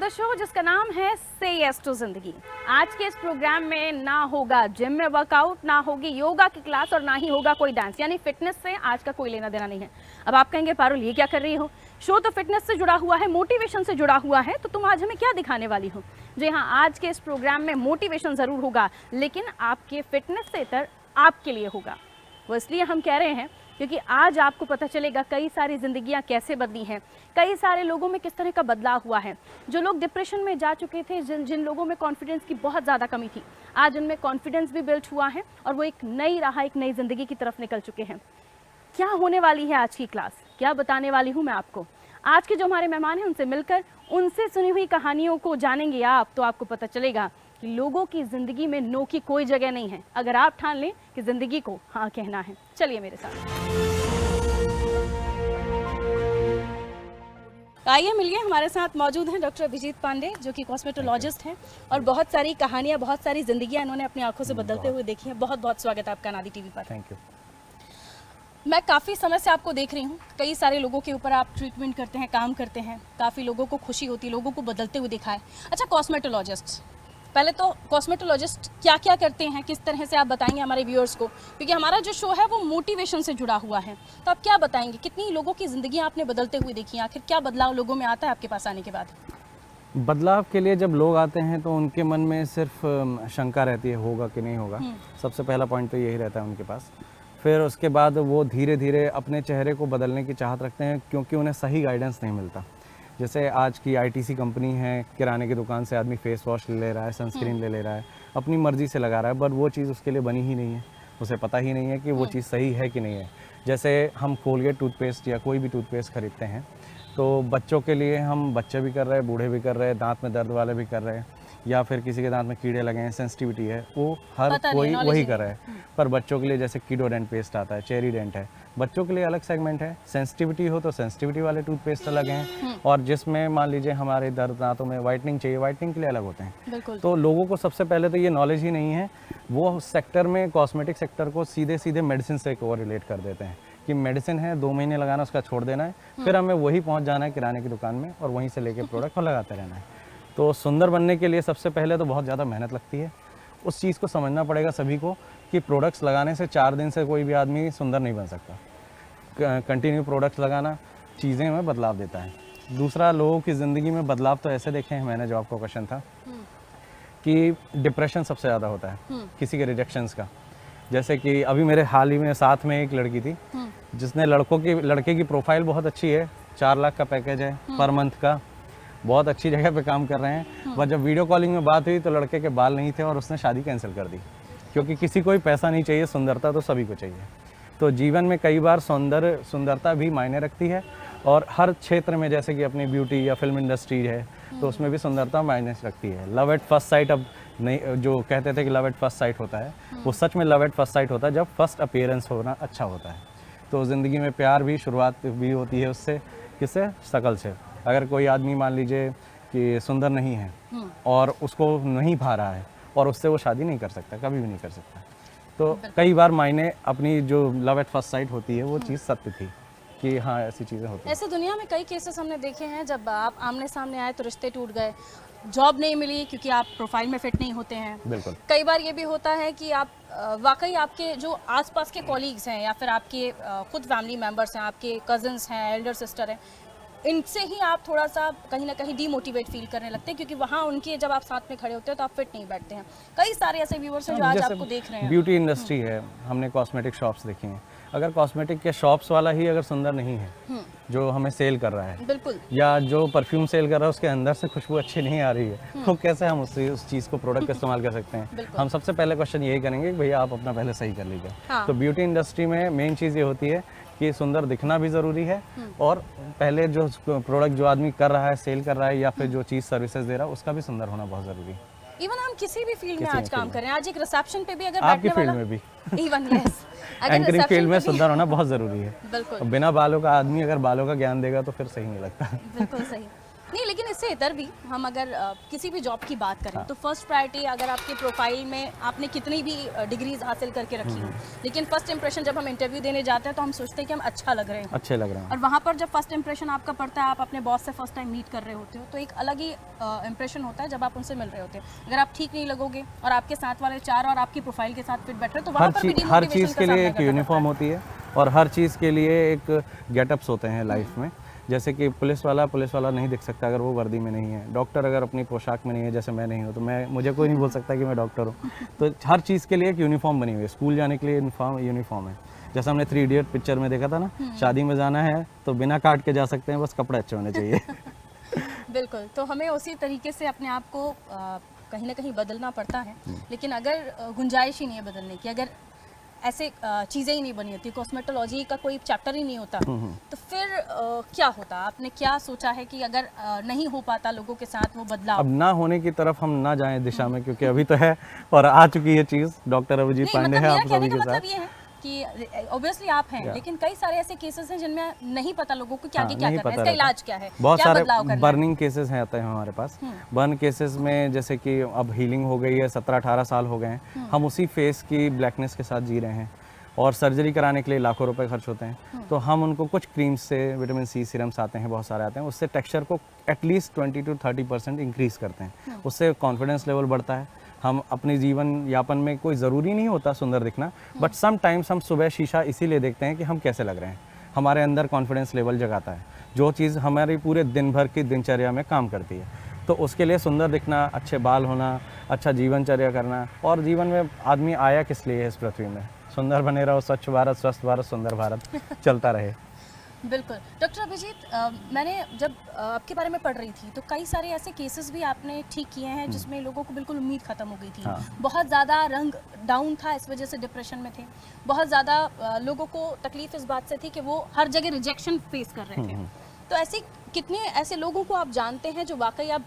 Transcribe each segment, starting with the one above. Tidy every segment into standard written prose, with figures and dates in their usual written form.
The show जिसका नाम है से यस टू जिंदगी। आज के इस प्रोग्राम में ना होगा जिम में वर्कआउट, ना होगी योगा की क्लास और ना ही होगा कोई डांस, यानी फिटनेस से आज का कोई लेना देना नहीं है। अब आप कहेंगे पारुल ये क्या कर रही हो, शो तो फिटनेस से जुड़ा हुआ है, मोटिवेशन से जुड़ा हुआ है, तो तुम आज हमें क्या दिखाने वाली हो। जी हाँ, आज के इस प्रोग्राम में मोटिवेशन ज़रूर होगा, लेकिन आपके फिटनेस से इतर आपके लिए होगा। वो इसलिए हम कह रहे हैं क्योंकि आज आपको पता चलेगा कई सारी ज़िंदगियां कैसे बदली हैं, कई सारे लोगों में किस तरह का बदलाव हुआ है। जो लोग डिप्रेशन में जा चुके थे, जिन लोगों में कॉन्फिडेंस की बहुत ज़्यादा कमी थी, आज उनमें कॉन्फिडेंस भी बिल्ड हुआ है और वो एक नई राह, एक नई ज़िंदगी की तरफ निकल चुके हैं। क्या होने वाली है आज की क्लास, क्या बताने वाली हूँ मैं आपको। आज के जो हमारे मेहमान हैं उनसे मिलकर उनसे सुनी हुई कहानियों को जानेंगे आप, तो आपको पता चलेगा कि लोगों की ज़िंदगी में नो की कोई जगह नहीं है, अगर आप ठान लें कि ज़िंदगी को हाँ कहना है। चलिए मेरे साथ, आइए मिलिए। हमारे साथ मौजूद हैं डॉक्टर अभिजीत पांडे, जो कि कॉस्मेटोलॉजिस्ट हैं और बहुत सारी कहानियाँ, बहुत सारी ज़िंदगियाँ इन्होंने अपनी आंखों से बदलते हुए देखी हैं। बहुत बहुत स्वागत है आपका नादी टीवी पर। Thank you. मैं काफ़ी समय से आपको देख रही हूँ, कई सारे लोगों के ऊपर आप ट्रीटमेंट करते हैं, काम करते हैं, काफ़ी लोगों को खुशी होती है, लोगों को बदलते हुए देखा है। अच्छा, कॉस्मेटोलॉजिस्ट, पहले तो कॉस्मेटोलॉजिस्ट क्या क्या करते हैं, किस तरह से आप बताएंगे हमारे व्यूअर्स को, क्योंकि हमारा जो शो है वो मोटिवेशन से जुड़ा हुआ है। तो आप क्या बताएंगे, कितनी लोगों की ज़िंदगी आपने बदलते हुए देखी, आखिर क्या बदलाव लोगों में आता है आपके पास आने के बाद? बदलाव के लिए जब लोग आते हैं तो उनके मन में सिर्फ शंका रहती है, होगा कि नहीं होगा। सबसे पहला पॉइंट तो यही रहता है उनके पास। फिर उसके बाद वो धीरे धीरे अपने चेहरे को बदलने की चाहत रखते हैं, क्योंकि उन्हें सही गाइडेंस नहीं मिलता। जैसे आज की आईटीसी कंपनी है, किराने की दुकान से आदमी फेस वॉश ले रहा है, सनस्क्रीन ले रहा है, अपनी मर्जी से लगा रहा है, बट वो चीज़ उसके लिए बनी ही नहीं है। उसे पता ही नहीं है कि वो चीज़ सही है कि नहीं है। जैसे हम कोलगेट टूथपेस्ट या कोई भी टूथपेस्ट खरीदते हैं, तो बच्चों के लिए हम, बच्चे भी कर रहे हैं, बूढ़े भी कर रहे हैं, दांत में दर्द वाले भी कर रहे हैं, या फिर किसी के दांत में कीड़े लगे हैं, सेंसिटिविटी है, वो हर कोई वही कर रहा है। पर बच्चों के लिए जैसे कीडो डेंट पेस्ट आता है, चेरी डेंट है, बच्चों के लिए अलग सेगमेंट है। सेंसिटिविटी हो तो सेंसिटिविटी वाले टूथपेस्ट अलग हैं, और जिसमें मान लीजिए हमारे दर्द दांतों में वाइटनिंग चाहिए, वाइटनिंग के लिए अलग होते हैं। तो लोगों को सबसे पहले तो ये नॉलेज ही नहीं है, वो सेक्टर में, कॉस्मेटिक सेक्टर को सीधे सीधे मेडिसिन से रिलेट कर देते हैं कि मेडिसिन है, 2 महीने लगाना, उसका छोड़ देना है, फिर हमें वही पहुंच जाना है किराने की दुकान में और वहीं से लेके प्रोडक्ट और लगाते रहना है। तो सुंदर बनने के लिए सबसे पहले तो बहुत ज़्यादा मेहनत लगती है। उस चीज़ को समझना पड़ेगा सभी को कि प्रोडक्ट्स लगाने से 4 दिन से कोई भी आदमी सुंदर नहीं बन सकता। कंटिन्यू प्रोडक्ट्स लगाना चीज़ें में बदलाव देता है। दूसरा, लोगों की ज़िंदगी में बदलाव तो ऐसे देखे हैं मैंने, जो आपको क्वेश्चन था कि डिप्रेशन सबसे ज़्यादा होता है किसी के रिजेक्शंस का। जैसे कि अभी मेरे हाल ही में साथ में एक लड़की थी जिसने लड़के की प्रोफाइल बहुत अच्छी है, 4 लाख का पैकेज है पर मंथ का, बहुत अच्छी जगह पे काम कर रहे हैं, पर जब वीडियो कॉलिंग में बात हुई तो लड़के के बाल नहीं थे और उसने शादी कैंसिल कर दी, क्योंकि किसी को भी पैसा नहीं चाहिए, सुंदरता तो सभी को चाहिए। तो जीवन में कई बार सुंदरता भी मायने रखती है, और हर क्षेत्र में, जैसे कि अपनी ब्यूटी या फिल्म इंडस्ट्री है, तो उसमें भी सुंदरता मायने रखती है। लव एट फर्स्ट साइट, अब नहीं, जो कहते थे कि लव एट फर्स्ट साइट होता है, वो सच में लव एट फर्स्ट साइट होता है जब फर्स्ट अपीयरेंस होना अच्छा होता है। तो ज़िंदगी में प्यार भी शुरुआत भी होती है उससे, किससे? शकल से। अगर कोई आदमी मान लीजिए कि सुंदर नहीं है और उसको नहीं भा रहा है, और उससे वो शादी नहीं कर सकता, कभी भी नहीं कर सकता। तो कई बार मायने, अपनी जो लव एट फर्स्ट साइट होती है वो चीज़ सत्य थी कि हाँ, ऐसी चीज़ें होती हैं। ऐसे दुनिया में कई केसेस हमने देखे हैं, जब आप आमने सामने आए तो रिश्ते टूट गए, जॉब नहीं मिली क्योंकि आप प्रोफाइल में फिट नहीं होते हैं। बिल्कुल। कई बार ये भी होता है कि आप वाकई आपके जो आसपास के कॉलीग्स हैं या फिर आपके खुद फैमिली मेम्बर्स हैं, आपके कजन्स हैं, एल्डर सिस्टर हैं, इनसे ही आप थोड़ा सा कहीं ना कहीं डीमोटिवेट फील करने लगते हैं, क्योंकि वहाँ उनके जब आप साथ में खड़े होते हैं तो आप फिट नहीं बैठते हैं। कई सारे ऐसे व्यूअर्स हैं जो आज आपको देख रहे हैं। ब्यूटी इंडस्ट्री है, हमने कॉस्मेटिक शॉप्स देखी हैं। अगर कॉस्मेटिक के शॉप्स वाला ही अगर सुंदर नहीं है, जो हमें सेल कर रहा है, बिल्कुल, या जो परफ्यूम सेल कर रहा है, उसके अंदर से खुशबू अच्छी नहीं आ रही है, तो कैसे हम उस चीज़ को, प्रोडक्ट का इस्तेमाल कर सकते हैं? हम सबसे पहले क्वेश्चन यही करेंगे कि भैया आप अपना पहले सही कर लीजिए। तो ब्यूटी इंडस्ट्री में मेन चीज़ ये होती है कि सुंदर दिखना भी ज़रूरी है, और पहले जो प्रोडक्ट जो आदमी कर रहा है, सेल कर रहा है, या फिर जो चीज़ सर्विसेज दे रहा है, उसका भी सुंदर होना बहुत ज़रूरी है। इवन हम किसी भी फील्ड में आज काम करें, आज एक रिसेप्शन पे भी अगर आपकी फील्ड में भी, इवन यस, एंकरिंग फील्ड में सुंदर होना बहुत ज़रूरी है। बिल्कुल। बिना बालों का आदमी अगर बालों का ज्ञान देगा तो फिर सही नहीं लगता। बिल्कुल सही। नहीं, लेकिन उससे इतर भी हम अगर किसी भी जॉब की बात करें तो फर्स्ट प्रायोरिटी अगर आपके प्रोफाइल में आपने कितनी भी डिग्रीज हासिल करके रखी हो, लेकिन फर्स्ट इंप्रेशन जब हम इंटरव्यू देने जाते हैं तो हम सोचते हैं कि हम अच्छा लग रहे हैं, अच्छे लग रहे हैं। और वहाँ पर जब फर्स्ट इंप्रेशन आपका पड़ता है, आप अपने बॉस से फर्स्ट टाइम मीट कर रहे होते हो, तो एक अलग ही इंप्रेशन होता है जब आप उनसे मिल रहे होते हो। अगर आप ठीक नहीं लगोगे और आपके साथ वाले चार और आपकी प्रोफाइल के साथ फिट बैठ रहे हो तो वहाँ पर भी हर demotivation चीज़ का के लिए सामना एक करना यूनिफॉर्म पड़ता होती है और हर चीज़ के लिए एक गेटअप्स होते हैं लाइफ में। जैसे कि पुलिस वाला नहीं दिख सकता अगर वो वर्दी में नहीं है। डॉक्टर अगर अपनी पोशाक में नहीं है, जैसे मैं नहीं हूँ, तो मुझे कोई नहीं बोल सकता कि मैं डॉक्टर हूँ। तो हर चीज़ के लिए एक यूनिफॉर्म बनी हुई है। स्कूल जाने के लिए यूनिफॉर्म है। जैसा हमने 3 इडियट पिक्चर में देखा था ना, शादी में जाना है तो बिना काट के जा सकते हैं, बस कपड़े अच्छे होने चाहिए। बिल्कुल, तो हमें उसी तरीके से अपने आप को कहीं ना कहीं बदलना पड़ता है, लेकिन अगर गुंजाइश ही नहीं है बदलने की, अगर ऐसे चीज़ें ही नहीं बनी होती, कॉस्मेटोलॉजी का कोई चैप्टर ही नहीं होता, तो फिर क्या होता? आपने क्या सोचा है कि अगर नहीं हो पाता लोगों के साथ वो बदलाव? अब ना होने की तरफ हम ना जाएं दिशा में, क्योंकि अभी तो है और आ चुकी है चीज़। डॉक्टर अभिजीत नहीं, पांडे मतलब है मेरा आप कहने सभी का के मतलब साथ। ये है कि ऑब्वियसली आप हैं, लेकिन कई सारे ऐसे केसेस हैं जिनमें नहीं पता लोगों को क्या हाँ, क्या नहीं करना है, पता इसका रहता। इलाज क्या है, बहुत क्या सारे बदलाव करना है। बर्निंग केसेस हैं आते हैं हमारे पास। बर्न केसेस में जैसे कि अब हीलिंग हो गई है, 17-18 साल हो गए हैं, हम उसी फेस की ब्लैकनेस के साथ जी रहे हैं और सर्जरी कराने के लिए लाखों रुपए खर्च होते हैं। तो हम उनको कुछ क्रीम्स से, विटामिन सी सीरम्स आते हैं, बहुत सारे आते हैं, उससे टेक्सचर को एटलीस्ट 20 to 30% इंक्रीज करते हैं। उससे कॉन्फिडेंस लेवल बढ़ता है। हम अपने जीवन यापन में, कोई ज़रूरी नहीं होता सुंदर दिखना, बट सम टाइम्स हम सुबह शीशा इसीलिए देखते हैं कि हम कैसे लग रहे हैं। हमारे अंदर कॉन्फिडेंस लेवल जगाता है, जो चीज़ हमारी पूरे दिन भर की दिनचर्या में काम करती है। तो उसके लिए सुंदर दिखना, अच्छे बाल होना, अच्छा जीवनचर्या करना, और जीवन में आदमी आया किस लिए है इस पृथ्वी में? सुंदर बने रहो, स्वच्छ भारत, स्वस्थ भारत, सुंदर भारत चलता रहे। बिल्कुल। डॉक्टर अभिजीत, मैंने जब आपके बारे में पढ़ रही थी तो कई सारे ऐसे केसेस भी आपने ठीक किए हैं जिसमें लोगों को बिल्कुल उम्मीद खत्म हो गई थी। हाँ। बहुत ज़्यादा रंग डाउन था, इस वजह से डिप्रेशन में थे। बहुत ज़्यादा लोगों को तकलीफ इस बात से थी कि वो हर जगह रिजेक्शन फेस कर रहे थे। तो ऐसे कितने ऐसे लोगों को आप जानते हैं जो वाकई अब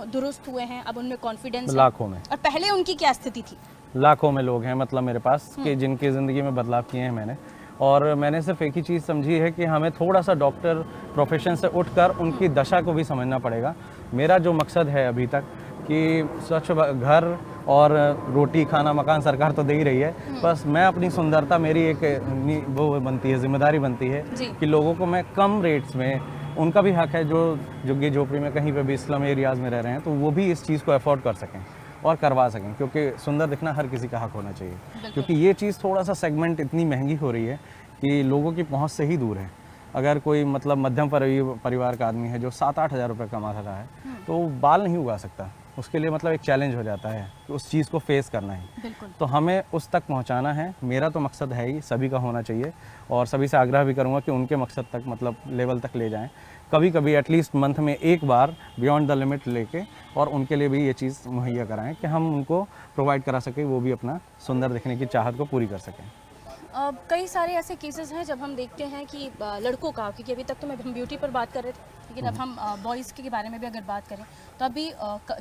दुरुस्त हुए हैं, अब उनमें कॉन्फिडेंस है? लाखों में, और पहले उनकी क्या स्थिति थी? लाखों में लोग हैं मतलब मेरे पास कि जिनकी ज़िंदगी में बदलाव किए हैं मैंने। और मैंने सिर्फ एक ही चीज़ समझी है कि हमें थोड़ा सा डॉक्टर प्रोफेशन से उठकर उनकी दशा को भी समझना पड़ेगा। मेरा जो मकसद है अभी तक कि स्वच्छ घर और रोटी खाना मकान सरकार तो दे ही रही है, बस मैं अपनी सुंदरता, मेरी एक वो बनती है, जिम्मेदारी बनती है कि लोगों को मैं कम रेट्स में, उनका भी हक है जो झुग्गी झोपड़ी में कहीं पे भी स्लम एरियाज़ में रह रहे हैं, तो वो भी इस चीज़ को अफोर्ड कर सकें और करवा सकें, क्योंकि सुंदर दिखना हर किसी का हक होना चाहिए। क्योंकि ये चीज़ थोड़ा सा सेगमेंट इतनी महंगी हो रही है कि लोगों की पहुंच से ही दूर है। अगर कोई मतलब मध्यम परिवार का आदमी है जो 7-8 हज़ार रुपये कमा रहा है तो वो बाल नहीं उगा सकता, उसके लिए मतलब एक चैलेंज हो जाता है कि उस चीज़ को फेस करना है। तो हमें उस तक पहुंचाना है, मेरा तो मकसद है ही, सभी का होना चाहिए। और सभी से आग्रह भी करूंगा कि उनके मकसद तक, मतलब लेवल तक ले जाएं। कभी कभी एटलीस्ट मंथ में एक बार बियॉन्ड द लिमिट लेके और उनके लिए भी ये चीज़ मुहैया कराएं कि हम उनको प्रोवाइड करा सकें, वो भी अपना सुंदर दिखने की चाहत को पूरी कर सकें। कई सारे ऐसे केसेस हैं जब हम देखते हैं कि लड़कों का, क्योंकि अभी तक तो हम ब्यूटी पर बात कर रहे थे, लेकिन अब हम बॉयज़ के बारे में भी अगर बात करें तो अभी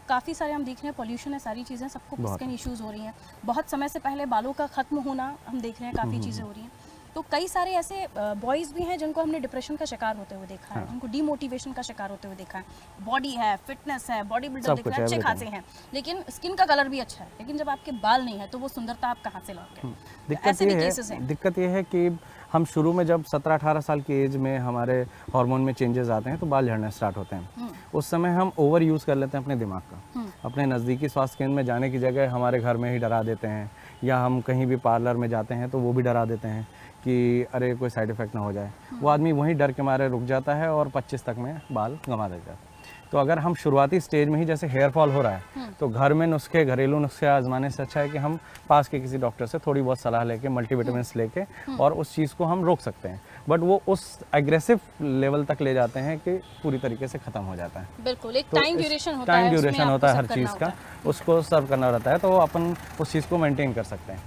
काफ़ी सारे हम देख रहे हैं, पॉल्यूशन है, सारी चीज़ें, सबको स्किन इश्यूज़ हो रही हैं। बहुत समय से पहले बालों का ख़त्म होना हम देख रहे हैं, काफ़ी चीज़ें हो रही हैं। तो कई सारे ऐसे बॉयज़ भी हैं जिनको हमने डिप्रेशन का शिकार होते हुए देखा है, जिनको डीमोटिवेशन का शिकार होते हुए देखा है। बॉडी है, फिटनेस है, बॉडी बिल्डर दिख रहे हैं, अच्छे खासे हैं, लेकिन स्किन का कलर भी अच्छा है, लेकिन जब आपके बाल नहीं है तो वो सुंदरता आप कहाँ से लाओगे? ऐसे भी केसेस हैं। दिक्कत ये है कि हम शुरू में जब 17-18 साल की एज में हमारे हार्मोन में चेंजेस आते हैं तो बाल झड़ने स्टार्ट होते हैं। उस समय हम ओवर यूज़ कर लेते हैं अपने दिमाग का। अपने नज़दीकी स्वास्थ्य केंद्र में जाने की जगह हमारे घर में ही डरा देते हैं, या हम कहीं भी पार्लर में जाते हैं तो वो भी डरा देते हैं कि अरे कोई साइड इफ़ेक्ट ना हो जाए। वो आदमी वहीं डर के मारे रुक जाता है और 25 तक में बाल गंवा देता है। तो अगर हम शुरुआती स्टेज में ही, जैसे हेयर फॉल हो रहा है, तो घर में नुस्खे, घरेलू नुस्खे आजमाने से अच्छा है कि हम पास के किसी डॉक्टर से थोड़ी बहुत सलाह लेके, मल्टीविटामिन्स लेके, और उस चीज़ को हम रोक सकते हैं। बट वो उस एग्रेसिव लेवल तक ले जाते हैं कि पूरी तरीके से ख़त्म हो जाता है। बिल्कुल, एक तो टाइम ड्यूरेशन होता है हर चीज़ का, उसको सर्व करना रहता है, तो अपन उस चीज़ को मेंटेन कर सकते हैं।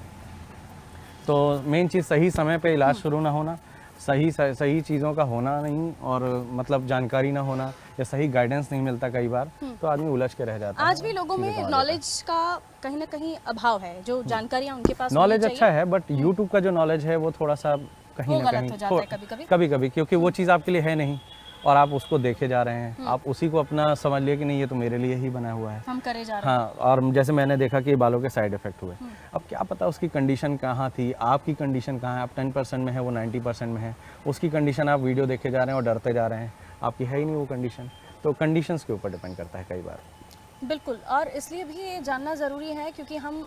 तो मेन चीज़ सही समय पे इलाज शुरू ना होना, सही चीज़ों का होना नहीं, और मतलब जानकारी ना होना या सही गाइडेंस नहीं मिलता कई बार, तो आदमी उलझ के रह जाता है। आज भी लोगों में नॉलेज का कहीं ना कहीं अभाव है, जो जानकारियाँ उनके पास नॉलेज अच्छा है, बट यूट्यूब का जो नॉलेज है वो थोड़ा सा कहीं ना कहीं कभी-कभी कभी, क्योंकि वो चीज़ आपके लिए है नहीं, और आप उसको देखे जा रहे हैं, आप उसी को अपना समझ लिए कि नहीं ये तो मेरे लिए ही बना हुआ है, हम करे जा रहे हैं। हाँ। और जैसे मैंने देखा कि बालों के साइड इफेक्ट हुए, अब क्या पता उसकी कंडीशन कहाँ थी, आपकी कंडीशन कहाँ है, आप 10% में है, वो 90% में है, उसकी कंडीशन आप वीडियो देखे जा रहे हैं और डरते जा रहे हैं, आपकी है ही नहीं वो कंडीशन। तो कंडीशंस के ऊपर डिपेंड करता है कई बार। बिल्कुल, और इसलिए भी ये जानना ज़रूरी है क्योंकि हम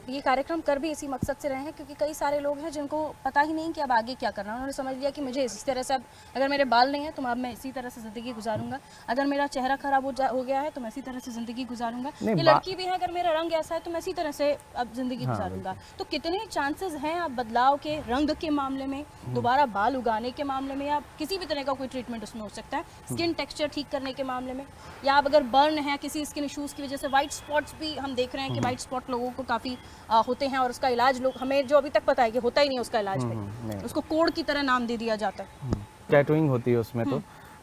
ये कार्यक्रम कर भी इसी मकसद से रहे हैं क्योंकि कई सारे लोग हैं जिनको पता ही नहीं कि अब आगे क्या करना है। उन्होंने समझ लिया कि मुझे इस तरह से, अब अगर मेरे बाल नहीं है तो अब मैं इसी तरह से ज़िंदगी गुजारूंगा, अगर मेरा चेहरा ख़राब हो गया है तो मैं इसी तरह से ज़िंदगी गुजारूंगा, ये लड़की भी है अगर मेरा रंग ऐसा है तो मैं इसी तरह से अब ज़िंदगी गुजारूंगा। तो कितने चांसेस हैं अब बदलाव के, रंग के मामले में, दोबारा बाल उगाने के मामले में, या किसी भी तरह का कोई ट्रीटमेंट उसमें हो सकता है, स्किन टेक्सचर ठीक करने के मामले में, या अब अगर बर्न है किसी स्किन इशूज़ की वजह से, वाइट स्पॉट्स भी हम देख रहे हैं कि वाइट स्पॉट लोगों को काफ़ी होते हैं और उसका इलाज लोग, हमें जो अभी तक पता है कि होता ही नहीं है उसका इलाज पे, उसको कोड़ की तरह नाम दे दिया जाता है। टैटूइंग होती है उसमें तो,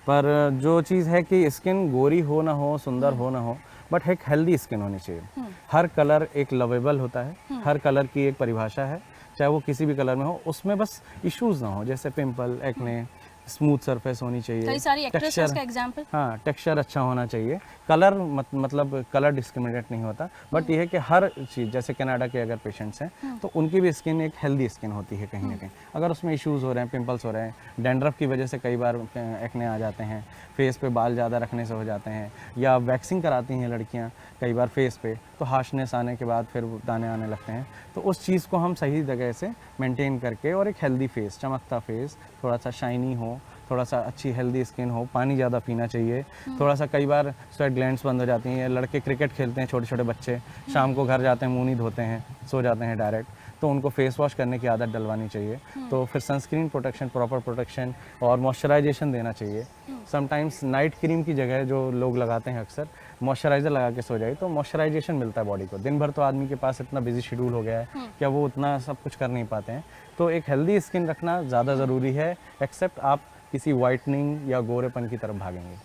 पर जो चीज़ है कि स्किन गोरी हो ना हो, सुंदर हो ना हो, बट एक हेल्दी स्किन होनी चाहिए। हर कलर एक लवेबल होता है, हर कलर की एक परिभाषा है, चाहे वो किसी भी कलर में हो, उसमें बस इश्यूज ना हो, जैसे पिंपल, एक्ने, स्मूथ सरफेस होनी चाहिए, कई सारी एक्ट्रेसेस का एग्जांपल, हाँ, टेक्सचर अच्छा होना चाहिए, कलर मतलब कलर डिस्क्रिमिनेट नहीं होता, बट ये है कि हर चीज़, जैसे कनाडा के अगर पेशेंट्स हैं तो उनकी भी स्किन एक हेल्दी स्किन होती है कहीं ना कहीं। अगर उसमें इश्यूज़ हो रहे हैं, पिंपल्स हो रहे हैं, डैंड्रफ की वजह से कई बार एक्ने आ जाते हैं, फेस पे बाल ज़्यादा रखने से हो जाते हैं, या वैक्सिंग कराती हैं लड़कियाँ कई बार फेस पे, तो हार्शनेस आने के बाद फिर दाने आने लगते हैं। तो उस चीज़ को हम सही जगह से मेंटेन करके, और एक हेल्दी फेस, चमकता फेस, थोड़ा सा शाइनी हो, थोड़ा सा अच्छी हेल्दी स्किन हो, पानी ज़्यादा पीना चाहिए, थोड़ा सा, कई बार स्वेट ग्लैंड्स बंद हो जाती हैं, लड़के क्रिकेट खेलते हैं, छोटे छोटे बच्चे शाम को घर जाते हैं, मुँह नहीं धोते हैं, सो जाते हैं डायरेक्ट, तो उनको फेस वॉश करने की आदत डलवानी चाहिए। तो फिर सनस्क्रीन प्रोटेक्शन, प्रॉपर प्रोटेक्शन और मॉइस्चराइजेशन देना चाहिए। समटाइम्स नाइट क्रीम की जगह जो लोग लगाते हैं अक्सर, मॉइस्चराइज़र लगा के सो जाए तो मॉइस्चराइजेशन मिलता है बॉडी को। दिन भर तो आदमी के पास इतना बिजी शेड्यूल हो गया है कि वो उतना सब कुछ कर नहीं पाते हैं, तो एक हेल्दी स्किन रखना ज़्यादा ज़रूरी है, एक्सेप्ट आप किसी वाइटनिंग या गोरेपन की तरफ भागेंगे।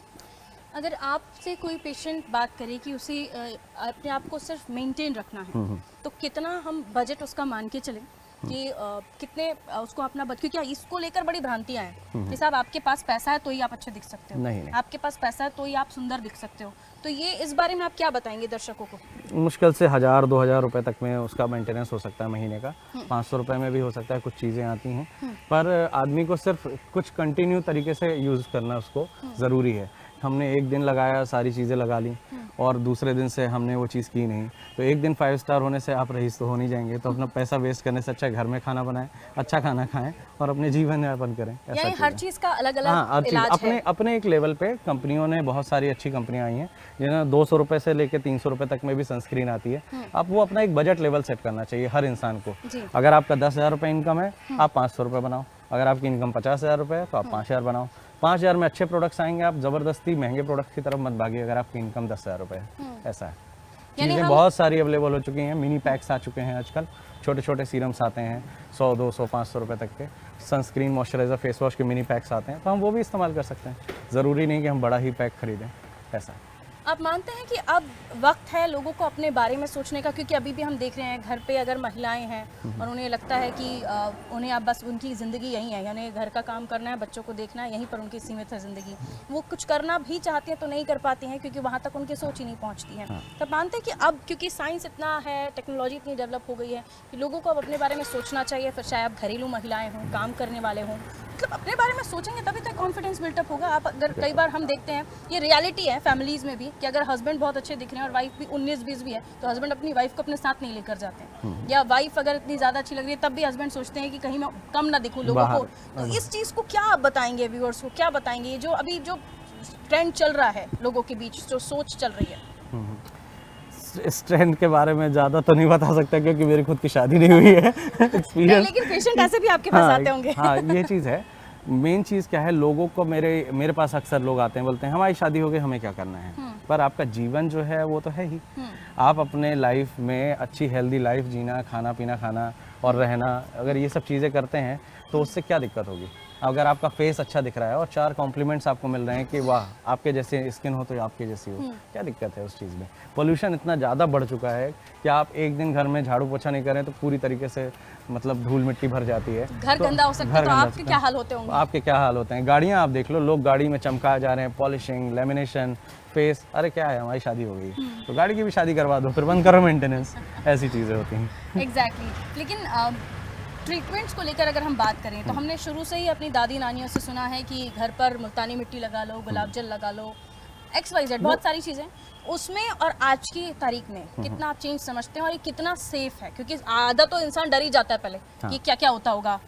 अगर आपसे कोई पेशेंट बात करे कि उसे अपने आप को सिर्फ मेंटेन रखना है, तो कितना हम बजट उसका मान के चलें कि कितने उसको अपना क्योंकि इसको लेकर बड़ी भ्रांतियां हैं कि साहब आपके पास पैसा है तो ही आप अच्छे दिख सकते हो, नहीं। आपके पास पैसा है तो ही आप सुंदर दिख सकते हो, तो ये इस बारे में आप क्या बताएंगे दर्शकों को? मुश्किल से 1000-2000 रुपए तक में उसका मेंटेनेंस हो सकता है महीने का, 500 रुपये में भी हो सकता है, कुछ चीज़ें आती हैं, पर आदमी को सिर्फ कुछ कंटिन्यू तरीके से यूज़ करना उसको ज़रूरी है। हमने एक दिन लगाया, सारी चीज़ें लगा ली, और दूसरे दिन से हमने वो चीज़ की नहीं, तो एक दिन 5 स्टार होने से आप रईस तो हो नहीं जाएंगे। तो अपना पैसा वेस्ट करने से अच्छा घर में खाना बनाएं, अच्छा खाना खाएं और अपने जीवन यापन करें। यानी हर चीज़ का अलग अलग हाँ, हर चीज़ अपने अपने एक लेवल पे कंपनियों ने, बहुत सारी अच्छी कंपनियां आई हैं जिन्हें 200 रुपये से लेकर 300 रुपये तक में भी सनस्क्रीन आती है। आप वो अपना एक बजट लेवल सेट करना चाहिए हर इंसान को। अगर आपका 10,000 रुपये इनकम है, आप 500 रुपये बनाओ, अगर आपकी इनकम 50,000 रुपये है तो आप 5,000 बनाओ। 5,000 में अच्छे प्रोडक्ट्स आएंगे, आप ज़बरदस्ती महंगे प्रोडक्ट्स की तरफ मत भागिए अगर आपकी इनकम 10,000 रुपये है। ऐसा है, चीज़ें बहुत सारी अवेलेबल हो चुकी हैं, मिनी पैक्स आ चुके हैं आजकल, छोटे छोटे सीरम्स आते हैं 100, 200, 500 रुपये तक के, सनस्क्रीन, मॉइस्चराइज़र, फेस वॉश के मिनी पैक्स आते हैं, तो हम वो भी इस्तेमाल कर सकते हैं। ज़रूरी नहीं कि हम बड़ा ही पैक खरीदें, ऐसा। आप मानते हैं कि अब वक्त है लोगों को अपने बारे में सोचने का, क्योंकि अभी भी हम देख रहे हैं घर पे अगर महिलाएं हैं और उन्हें लगता है कि उन्हें अब बस उनकी ज़िंदगी यहीं है, यानी घर का काम करना है, बच्चों को देखना है, यहीं पर उनकी सीमित है ज़िंदगी, वो कुछ करना भी चाहती हैं तो नहीं कर पाती हैं क्योंकि वहाँ तक उनकी सोच ही नहीं पहुँचती है। तो मानते हैं कि अब क्योंकि साइंस इतना है, टेक्नोलॉजी इतनी डेवलप हो गई है कि लोगों को अब अपने बारे में सोचना चाहिए, फिर चाहे आप घरेलू महिलाएँ हों, काम करने वाले हों, मतलब अपने बारे में सोचेंगे तभी तो कॉन्फिडेंस बिल्टअप होगा। आप अगर कई बार हम देखते हैं, ये रियलिटी है फैमिलीज़ में भी, कि अगर हस्बैंड बहुत अच्छे दिख रहे हैं और वाइफ भी 19-20 भी है, तो हस्बैंड अपनी वाइफ को अपने साथ नहीं लेकर जाते हैं, या वाइफ अगर इतनी ज़्यादा अच्छी लग रही है तब भी हस्बैंड सोचते हैं कि कहीं मैं कम ना दिखूं लोगों को। तो इस चीज़ को क्या आप बताएंगे व्यूअर्स को, क्या बताएंगे ये जो अभी जो ट्रेंड चल रहा है लोगों के बीच, जो सोच चल रही है? इस ट्रेंड के बारे में ज़्यादा तो नहीं बता सकता क्योंकि मेरी खुद की शादी नहीं हुई है एक्सपीरियंस। लेकिन पेशेंट ऐसे भी आपके पास आते होंगे। हाँ, ये चीज़ है। मेन चीज़ क्या है, लोगों को मेरे पास अक्सर लोग आते हैं, बोलते हैं हमारी शादी हो गई, हमें क्या करना है, पर आपका जीवन जो है वो तो है ही। आप अपने लाइफ में अच्छी हेल्दी लाइफ जीना, खाना पीना खाना और रहना, अगर ये सब चीज़ें करते हैं तो उससे क्या दिक्कत होगी? अगर आपका फेस अच्छा दिख रहा है और 4 कॉम्प्लीमेंट्स आपको मिल रहे हैं कि वाह आपके जैसे स्किन हो तो आपके जैसी हो, क्या दिक्कत है उस चीज़ में। पोल्यूशन इतना ज़्यादा बढ़ चुका है कि आप एक दिन घर में झाड़ू पोछा नहीं करें तो पूरी तरीके से मतलब धूल मिट्टी भर जाती है, घर गंदा हो सकता है, तो आपके क्या हाल होते होंगे? आपके क्या हाल होते हैं। गाड़ियाँ आप देख लो, लोग गाड़ी में चमका जा रहे हैं, पॉलिशिंग, लेमिनेशन, फेस, अरे क्या है हमारी शादी हो गई तो गाड़ी की भी शादी करवा दो, फिर बंद करो मेंटेनेंस, ऐसी चीज़ें होती हैं। एग्जैक्टली। लेकिन ट्रीटमेंट्स को लेकर अगर हम बात करें तो हमने शुरू से ही अपनी दादी नानियों से सुना है कि घर पर मुल्तानी मिट्टी लगा लो, गुलाब जल लगा लो, XYZ बहुत सारी चीज़ें। उसमें और आज की तारीख में कितना आप चेंज समझते हैं और ये कितना सेफ है? क्योंकि आधा तो इंसान डर ही जाता है पहले कि क्या क्या होता होगा।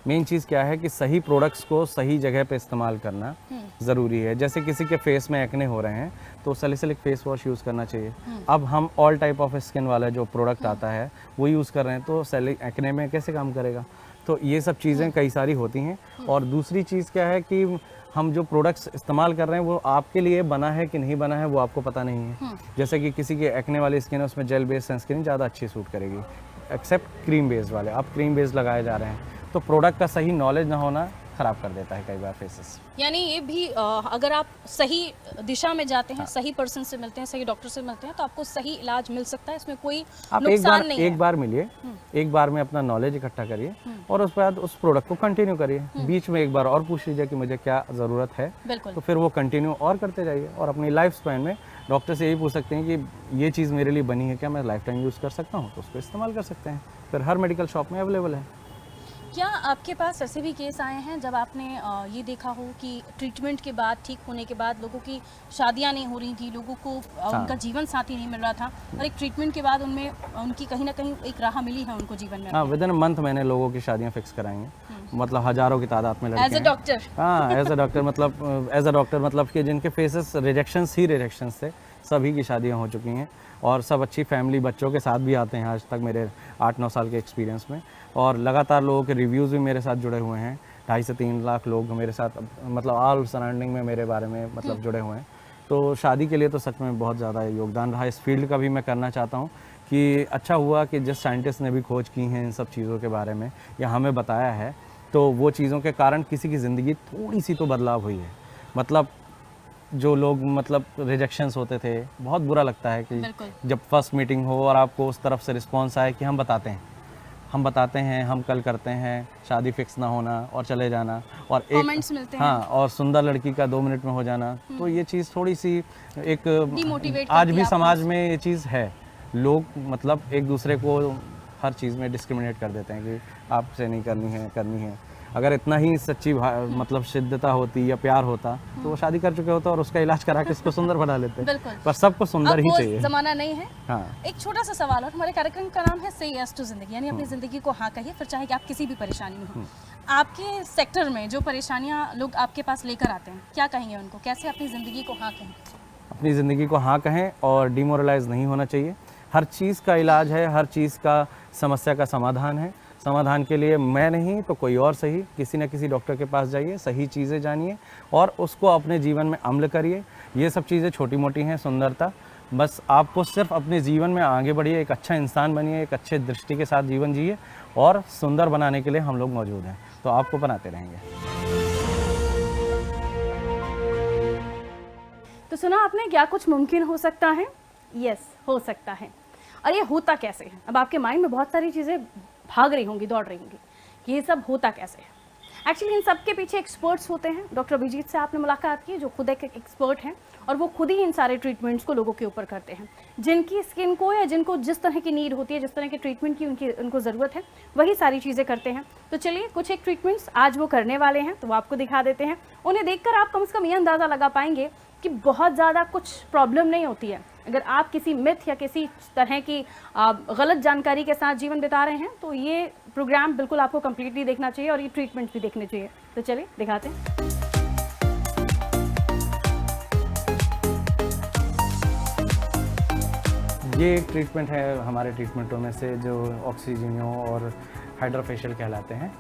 मेन चीज़ क्या है कि सही प्रोडक्ट्स को सही जगह पे इस्तेमाल करना ज़रूरी है। जैसे किसी के फेस में एक्ने हो रहे हैं तो सैलिसिलिक फेस वॉश यूज़ करना चाहिए। अब हम ऑल टाइप ऑफ स्किन वाला जो प्रोडक्ट आता है वो यूज़ कर रहे हैं तो सैलिक एक्ने में कैसे काम करेगा। तो ये सब चीज़ें कई सारी होती हैं। और दूसरी चीज़ क्या है कि हम जो प्रोडक्ट्स इस्तेमाल कर रहे हैं वो आपके लिए बना है कि नहीं बना है वो आपको पता नहीं है। जैसे कि किसी की एक्ने वाली स्किन है उसमें जेल बेस्ड सनस्क्रीन ज़्यादा अच्छी सूट करेगी एक्सेप्ट क्रीम बेस्ड वाले। आप क्रीम बेस्ड लगाए जा रहे हैं तो प्रोडक्ट का सही नॉलेज ना होना ख़राब कर देता है कई बार फेसेस। यानी ये भी अगर आप सही दिशा में जाते हैं, सही पर्सन से मिलते हैं, सही डॉक्टर से मिलते हैं तो आपको सही इलाज मिल सकता है, इसमें कोई नुकसान नहीं है। एक बार मिलिए, एक बार में अपना नॉलेज इकट्ठा करिए और उसके बाद उस प्रोडक्ट को कंटिन्यू करिए। बीच में एक बार और पूछ लीजिए कि मुझे क्या ज़रूरत है, तो फिर वो कंटिन्यू और करते जाइए। और अपनी लाइफ स्पैन में डॉक्टर से यही पूछ सकते हैं कि ये चीज़ मेरे लिए बनी है, क्या मैं लाइफ टाइम यूज़ कर सकता हूँ, तो उसको इस्तेमाल कर सकते हैं। फिर हर मेडिकल शॉप में अवेलेबल है। क्या आपके पास ऐसे भी केस आए हैं जब आपने ये देखा हो कि ट्रीटमेंट के बाद, ठीक होने के बाद लोगों की शादियां नहीं हो रही थी, लोगों को उनका जीवन साथी नहीं मिल रहा था और एक ट्रीटमेंट के बाद उनमें उनकी कहीं ना कहीं एक राह मिली है उनको जीवन में? हाँ, विद इन मंथ मैंने लोगों की शादियाँ फिक्स कराई हैं, मतलब हज़ारों की तादाद में लड़के। As a doctor? हाँ, एज अ डॉक्टर मतलब कि जिनके फेसेस रिजेक्शंस थे सभी की शादियाँ हो चुकी हैं और सब अच्छी फैमिली बच्चों के साथ भी आते हैं आज तक मेरे 8-9 साल के एक्सपीरियंस में। और लगातार लोगों के रिव्यूज़ भी मेरे साथ जुड़े हुए हैं। 2.5 से 3 लाख लोग मेरे साथ मतलब ऑल सराउंडिंग में मेरे बारे में मतलब जुड़े हुए हैं। तो शादी के लिए तो सच में बहुत ज़्यादा योगदान रहा। इस फील्ड का भी मैं करना चाहता हूँ कि अच्छा हुआ कि जिस साइंटिस्ट ने भी खोज की हैं इन सब चीज़ों के बारे में या हमें बताया है तो वो चीज़ों के कारण किसी की ज़िंदगी थोड़ी सी तो बदलाव हुई है। मतलब जो लोग मतलब रिजेक्शंस होते थे, बहुत बुरा लगता है कि जब फर्स्ट मीटिंग हो और आपको उस तरफ से रिस्पॉन्स आए कि हम बताते हैं, हम कल करते हैं, शादी फिक्स ना होना और चले जाना और कमेंट्स मिलते हैं। हाँ, और सुंदर लड़की का 2 मिनट में हो जाना, तो ये चीज़ थोड़ी सी एक डिमोटिवेट आज भी समाज में ये चीज़ है। लोग मतलब एक दूसरे को हर चीज़ में डिस्क्रिमिनेट कर देते हैं कि आपसे नहीं करनी है। अगर इतना ही सच्ची मतलब शिद्दता होती या प्यार होता तो वो शादी कर चुके होते और उसका इलाज करा के इसको सुंदर बना लेते। पर सबको सुंदर ही चाहिए। जमाना नहीं है। हाँ। एक छोटा सा सवाल और हमारे कार्यक्रम का नाम है से यस टू जिंदगी, यानी अपनी जिंदगी को हाँ कहिए, फिर चाहे कि आप किसी भी परेशानी में हो। आपके सेक्टर में जो परेशानियां लोग आपके पास लेकर आते हैं, क्या कहेंगे उनको, कैसे अपनी ज़िंदगी को हाँ कहें? अपनी ज़िंदगी को हाँ कहें और डिमोरलाइज नहीं होना चाहिए। हर चीज़ का इलाज है, हर चीज़ का समस्या का समाधान है। समाधान के लिए मैं नहीं तो कोई और सही, किसी न किसी डॉक्टर के पास जाइए, सही चीज़ें जानिए और उसको अपने जीवन में अमल करिए। ये सब चीज़ें छोटी मोटी हैं, सुंदरता, बस आपको सिर्फ अपने जीवन में आगे बढ़िए, एक अच्छा इंसान बनिए, एक अच्छे दृष्टि के साथ जीवन जिए और सुंदर बनाने के लिए हम लोग मौजूद हैं, तो आपको बनाते रहेंगे। तो सुना आपने, क्या कुछ मुमकिन हो सकता है? यस, हो सकता है। और ये होता कैसे है? अब आपके माइंड में बहुत सारी चीज़ें भाग रही होंगी, दौड़ रही होंगी कि ये सब होता कैसे है। एक्चुअली इन सब के पीछे एक्सपर्ट्स होते हैं। डॉक्टर अभिजीत से आपने मुलाकात की, जो खुद एक एक्सपर्ट हैं और वो खुद ही इन सारे ट्रीटमेंट्स को लोगों के ऊपर करते हैं। जिनकी स्किन को या जिनको जिस तरह की नीड होती है, जिस तरह के ट्रीटमेंट की उनको ज़रूरत है, वही सारी चीज़ें करते हैं। तो चलिए कुछ एक ट्रीटमेंट्स आज वो करने वाले हैं, तो वो आपको दिखा देते हैं। उन्हें देखकर आप कम से कम ये अंदाज़ा लगा पाएंगे कि बहुत ज़्यादा कुछ प्रॉब्लम नहीं होती है। अगर आप किसी मिथ या किसी तरह की गलत जानकारी के साथ जीवन बिता रहे हैं तो ये प्रोग्राम बिल्कुल आपको कंप्लीटली देखना चाहिए और ये ट्रीटमेंट भी देखने चाहिए। तो चलिए दिखाते हैं। ये एक ट्रीटमेंट है हमारे ट्रीटमेंटों में से जो ऑक्सीजनियो और हाइड्रोफेशियल कहलाते हैं।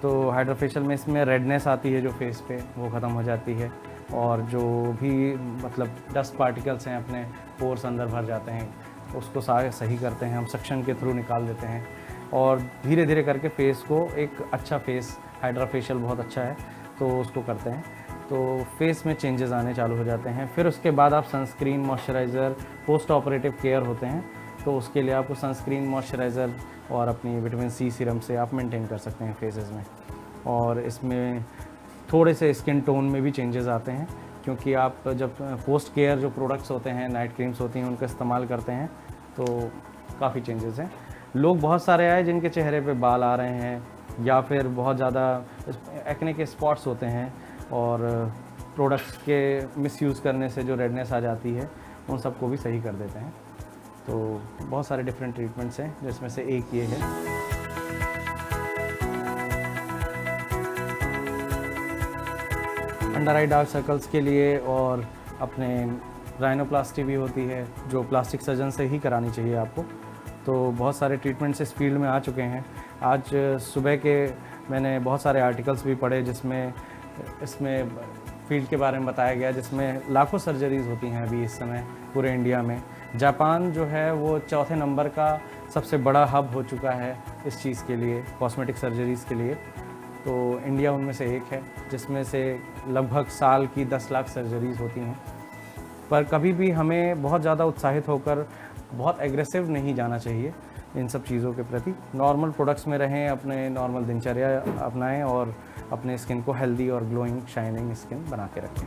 तो हाइड्रोफेशियल में इसमें रेडनेस आती है जो फेस पे, वो ख़त्म हो जाती है और जो भी मतलब डस्ट पार्टिकल्स हैं अपने पोर्स अंदर भर जाते हैं उसको सारे सही करते हैं हम, सक्शन के थ्रू निकाल देते हैं और धीरे धीरे करके फेस को एक अच्छा फेस हाइड्रा फेशियल बहुत अच्छा है, तो उसको करते हैं, तो फेस में चेंजेस आने चालू हो जाते हैं। फिर उसके बाद आप sunscreen, moisturiser, post operative care होते हैं, तो उसके लिए आपको सनस्क्रीन, मॉइस्चराइज़र और अपनी विटामिन सी सीरम से आप मेंटेन कर सकते हैं फेसेस में। और इसमें थोड़े से स्किन टोन में भी चेंजेस आते हैं, क्योंकि आप जब पोस्ट केयर जो प्रोडक्ट्स होते हैं, नाइट क्रीम्स होती हैं, उनका इस्तेमाल करते हैं तो काफ़ी चेंजेस हैं। लोग बहुत सारे आए जिनके चेहरे पे बाल आ रहे हैं या फिर बहुत ज़्यादा एक्ने के स्पॉट्स होते हैं और प्रोडक्ट्स के मिसयूज़ करने से जो रेडनेस आ जाती है, उन सबको भी सही कर देते हैं। तो बहुत सारे डिफरेंट ट्रीटमेंट्स हैं, जिसमें से एक ये है। अंडर आई डार्क सर्कल्स के लिए और अपने राइनोप्लास्टी भी होती है, जो प्लास्टिक सर्जन से ही करानी चाहिए आपको। तो बहुत सारे ट्रीटमेंट्स इस फील्ड में आ चुके हैं। आज सुबह के मैंने बहुत सारे आर्टिकल्स भी पढ़े जिसमें इसमें फील्ड के बारे में बताया गया, जिसमें लाखों सर्जरीज़ होती हैं अभी इस समय पूरे इंडिया में। जापान जो है वो चौथे नंबर का सबसे बड़ा हब हो चुका है इस चीज़ के लिए, कॉस्मेटिक सर्जरीज़ के लिए। तो इंडिया उनमें से एक है, जिसमें से लगभग साल की 10 लाख सर्जरीज़ होती हैं। पर कभी भी हमें बहुत ज़्यादा उत्साहित होकर बहुत एग्रेसिव नहीं जाना चाहिए इन सब चीज़ों के प्रति। नॉर्मल प्रोडक्ट्स में रहें, अपने नॉर्मल दिनचर्या अपनाएं और अपने स्किन को हेल्दी और ग्लोइंग शाइनिंग स्किन बना के रखें।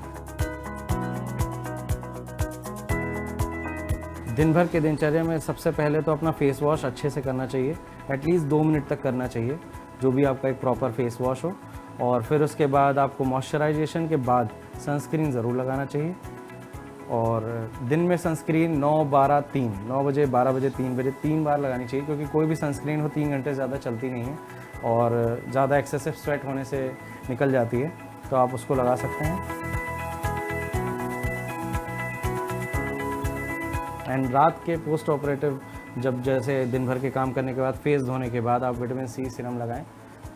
दिन भर के दिनचर्या में सबसे पहले तो अपना फेस वॉश अच्छे से करना चाहिए, एटलीस्ट 2 मिनट तक करना चाहिए, जो भी आपका एक प्रॉपर फेस वॉश हो। और फिर उसके बाद आपको मॉइस्चराइजेशन के बाद सनस्क्रीन ज़रूर लगाना चाहिए। और दिन में सनस्क्रीन 9, 12, 3, 9 बजे, 12 बजे, 3 बजे 3 बार लगानी चाहिए, क्योंकि कोई भी सनस्क्रीन हो 3 घंटे ज़्यादा चलती नहीं है और ज़्यादा एक्सेसिव स्वेट होने से निकल जाती है, तो आप उसको लगा सकते हैं। एंड रात के पोस्ट ऑपरेटिव, जब जैसे दिन भर के काम करने के बाद फेस धोने के बाद आप विटामिन सी सीरम लगाएं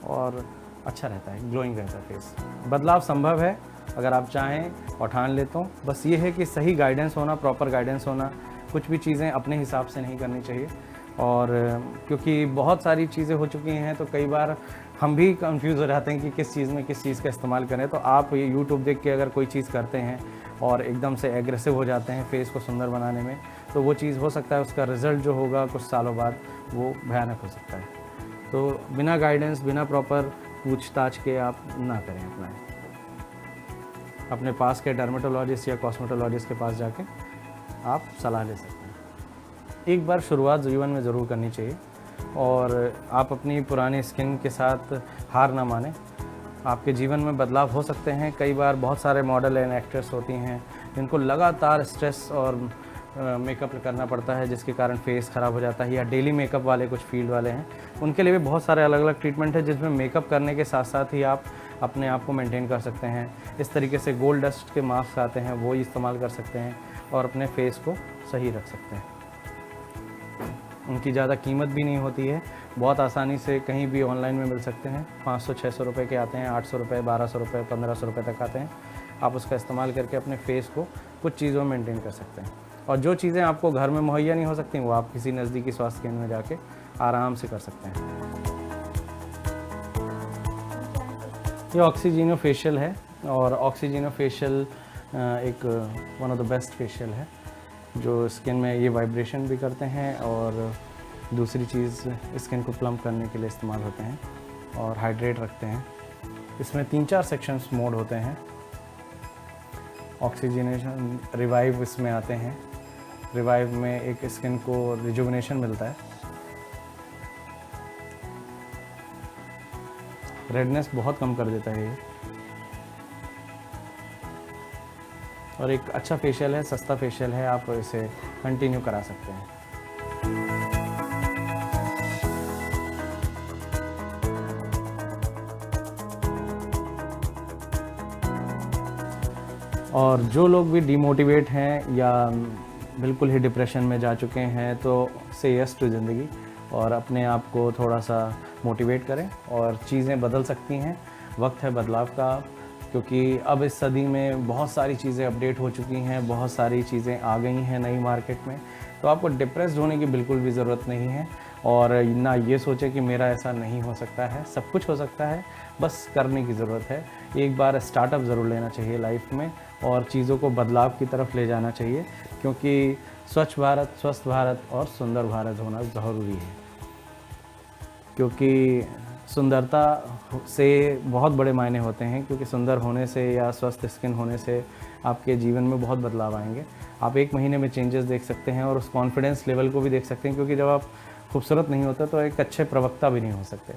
और अच्छा रहता है, ग्लोइंग रहता है फेस। बदलाव संभव है अगर आप चाहें और ठान लेते हो। बस ये है कि सही गाइडेंस होना, प्रॉपर गाइडेंस होना। कुछ भी चीज़ें अपने हिसाब से नहीं करनी चाहिए, और क्योंकि बहुत सारी चीज़ें हो चुकी हैं तो कई बार हम भी कंफ्यूज हो जाते हैं कि किस चीज़ में किस चीज़ का इस्तेमाल करें। तो आप ये यूट्यूब देख के अगर कोई चीज़ करते हैं और एकदम से एग्रेसिव हो जाते हैं फेस को सुंदर बनाने में, तो वो चीज़ हो सकता है उसका रिज़ल्ट जो होगा कुछ सालों बाद वो भयानक हो सकता है। तो बिना गाइडेंस, बिना प्रॉपर पूछताछ के आप ना करें, अपने पास के डर्मेटोलॉजिस्ट या कॉस्मेटोलॉजिस्ट के पास जाके आप सलाह ले सकते हैं। एक बार शुरुआत जीवन में ज़रूर करनी चाहिए और आप अपनी पुरानी स्किन के साथ हार ना मानें। आपके जीवन में बदलाव हो सकते हैं। कई बार बहुत सारे मॉडल एंड एक्ट्रेस होती हैं जिनको लगातार स्ट्रेस और मेकअप करना पड़ता है, जिसके कारण फेस ख़राब हो जाता है, या डेली मेकअप वाले कुछ फील्ड वाले हैं, उनके लिए भी बहुत सारे अलग अलग ट्रीटमेंट है, जिसमें मेकअप करने के साथ साथ ही आप अपने आप को मेंटेन कर सकते हैं। इस तरीके से गोल्ड डस्ट के मास्क आते हैं, वो इस्तेमाल कर सकते हैं और अपने फेस को सही रख सकते हैं। उनकी ज़्यादा कीमत भी नहीं होती है, बहुत आसानी से कहीं भी ऑनलाइन में मिल सकते हैं। 500-600 रुपये के आते हैं, 800 रुपये, 1200 रुपये, 1500 रुपये तक आते हैं। आप उसका इस्तेमाल करके अपने फेस को कुछ चीज़ों में मेंटेन कर सकते हैं, और जो चीज़ें आपको घर में मुहैया नहीं हो सकती वो आप किसी नज़दीकी स्वास्थ्य केंद्र में जाके आराम से कर सकते हैं। ये ऑक्सीजिनो फेशियल है, और ऑक्सीजिनो फेशियल एक one of the best facial है, जो स्किन में ये वाइब्रेशन भी करते हैं और दूसरी चीज़ स्किन को प्लम्प करने के लिए इस्तेमाल होते हैं और हाइड्रेट रखते हैं। इसमें 3-4 सेक्शंस मोड होते हैं। ऑक्सीजनेशन, रिवाइव इसमें आते हैं। रिवाइव में एक स्किन को रिजुविनेशन मिलता है, रेडनेस बहुत कम कर देता है ये, और एक अच्छा फेशियल है, सस्ता फेशियल है, आप इसे कंटिन्यू करा सकते हैं। और जो लोग भी डिमोटिवेट हैं या बिल्कुल ही डिप्रेशन में जा चुके हैं, तो से यस टू ज़िंदगी, और अपने आप को थोड़ा सा मोटिवेट करें, और चीज़ें बदल सकती हैं। वक्त है बदलाव का, क्योंकि अब इस सदी में बहुत सारी चीज़ें अपडेट हो चुकी हैं, बहुत सारी चीज़ें आ गई हैं नई मार्केट में। तो आपको डिप्रेस्ड होने की बिल्कुल भी ज़रूरत नहीं है। और ना ये सोचे कि मेरा ऐसा नहीं हो सकता है। सब कुछ हो सकता है, बस करने की ज़रूरत है। एक बार स्टार्टअप ज़रूर लेना चाहिए लाइफ में और चीज़ों को बदलाव की तरफ ले जाना चाहिए, क्योंकि स्वच्छ भारत, स्वस्थ भारत और सुंदर भारत होना ज़रूरी है। क्योंकि सुंदरता से बहुत बड़े मायने होते हैं, क्योंकि सुंदर होने से या स्वस्थ स्किन होने से आपके जीवन में बहुत बदलाव आएंगे। आप 1 महीने में चेंजेस देख सकते हैं और उस कॉन्फिडेंस लेवल को भी देख सकते हैं, क्योंकि जब आप खूबसूरत नहीं होते तो एक अच्छे प्रवक्ता भी नहीं हो सकते।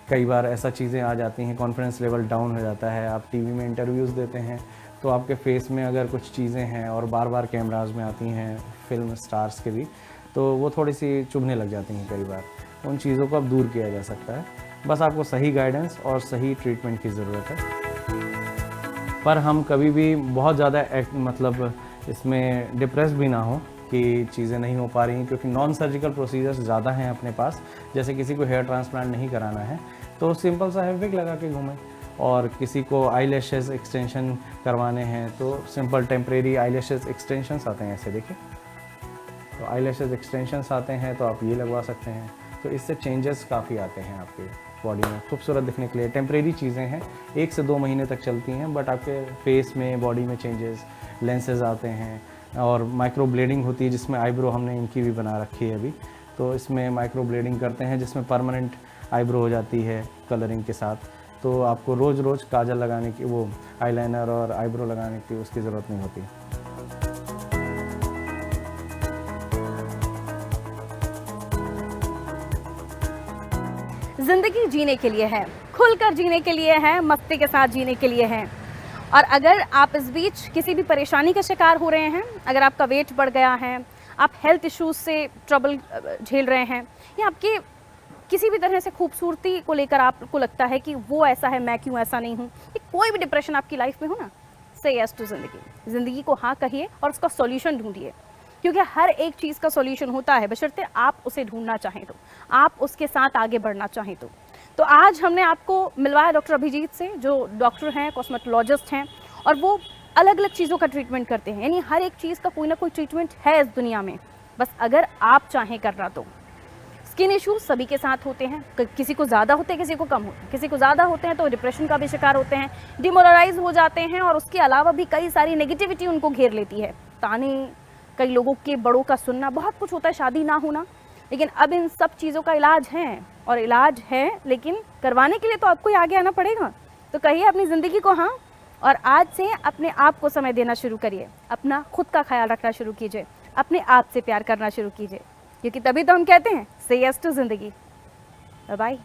कई बार ऐसा चीज़ें आ जाती हैं, कॉन्फिडेंस लेवल डाउन हो जाता है। आप टीवी में इंटरव्यूज़ देते हैं तो आपके फेस में अगर कुछ चीज़ें हैं और बार बार कैमराज में आती हैं फिल्म स्टार्स के भी, तो वो थोड़ी सी चुभने लग जाती हैं कई बार। उन चीज़ों को अब दूर किया जा सकता है, बस आपको सही गाइडेंस और सही ट्रीटमेंट की ज़रूरत है। पर हम कभी भी बहुत ज़्यादा मतलब इसमें डिप्रेस भी ना हो कि चीज़ें नहीं हो पा रही हैं, क्योंकि नॉन सर्जिकल प्रोसीजर्स ज़्यादा हैं अपने पास। जैसे किसी को हेयर ट्रांसप्लांट नहीं कराना है तो सिंपल सा है विग लगा के घूमें, और किसी को आई लैशेज़ एक्सटेंशन करवाने हैं तो सिंपल टेम्परेरी आई लैशेज़ एक्सटेंशंस आते हैं, ऐसे देखिए, तो आई लैशेज़ एक्सटेंशंस आते हैं तो आप ये लगवा सकते हैं। तो इससे चेंजेस काफ़ी आते हैं आपके बॉडी में, खूबसूरत दिखने के लिए। टेम्परेरी चीज़ें हैं, 1 से 2 महीने तक चलती हैं, बट आपके फेस में, बॉडी में चेंजेस, लेंसेज आते हैं। और माइक्रो ब्लेडिंग होती है, जिसमें आईब्रो हमने इनकी भी बना रखी है अभी, तो इसमें माइक्रो ब्लेडिंग करते हैं जिसमें परमानेंट आईब्रो हो जाती है कलरिंग के साथ। तो आपको रोज़ रोज़ काजल लगाने की, वो आईलाइनर और आईब्रो लगाने की उसकी ज़रूरत नहीं होती। जिंदगी जीने के लिए है, खुलकर जीने के लिए है, मस्ती के साथ जीने के लिए है। और अगर आप इस बीच किसी भी परेशानी का शिकार हो रहे हैं, अगर आपका वेट बढ़ गया है, आप हेल्थ इश्यूज से ट्रबल झेल रहे हैं, या आपकी किसी भी तरह से खूबसूरती को लेकर आपको लगता है कि वो ऐसा है, मैं क्यों ऐसा नहीं हूँ, या कोई भी डिप्रेशन आपकी लाइफ में हो ना, से यस टू जिंदगी। ज़िंदगी को हाँ कहिए और उसका सॉल्यूशन ढूंढिए, क्योंकि हर एक चीज़ का सॉल्यूशन होता है, बशर्ते आप उसे ढूंढना चाहें तो, आप उसके साथ आगे बढ़ना चाहें तो आज हमने आपको मिलवाया डॉक्टर अभिजीत से, जो डॉक्टर हैं, कॉस्मेटोलॉजिस्ट हैं, और वो अलग अलग चीज़ों का ट्रीटमेंट करते हैं। यानी हर एक चीज़ का कोई ना कोई ट्रीटमेंट है इस दुनिया में, बस अगर आप चाहें करना तो। स्किन इश्यूज सभी के साथ होते हैं, किसी को ज़्यादा होते हैं, किसी को कम होते हैं। किसी को ज़्यादा होते हैं तो डिप्रेशन का भी शिकार होते हैं, डिमोरलाइज हो जाते हैं, और उसके अलावा भी कई सारी नेगेटिविटी उनको घेर लेती है। ताने, कई लोगों के बड़ों का सुनना, बहुत कुछ होता है, शादी ना होना। लेकिन अब इन सब चीज़ों का इलाज है, और इलाज है, लेकिन करवाने के लिए तो आपको ही आगे आना पड़ेगा। तो कहिए अपनी ज़िंदगी को हाँ, और आज से अपने आप को समय देना शुरू करिए, अपना खुद का ख्याल रखना शुरू कीजिए, अपने आप से प्यार करना शुरू कीजिए, क्योंकि तभी तो हम कहते हैं से यस टू जिंदगी। Bye bye.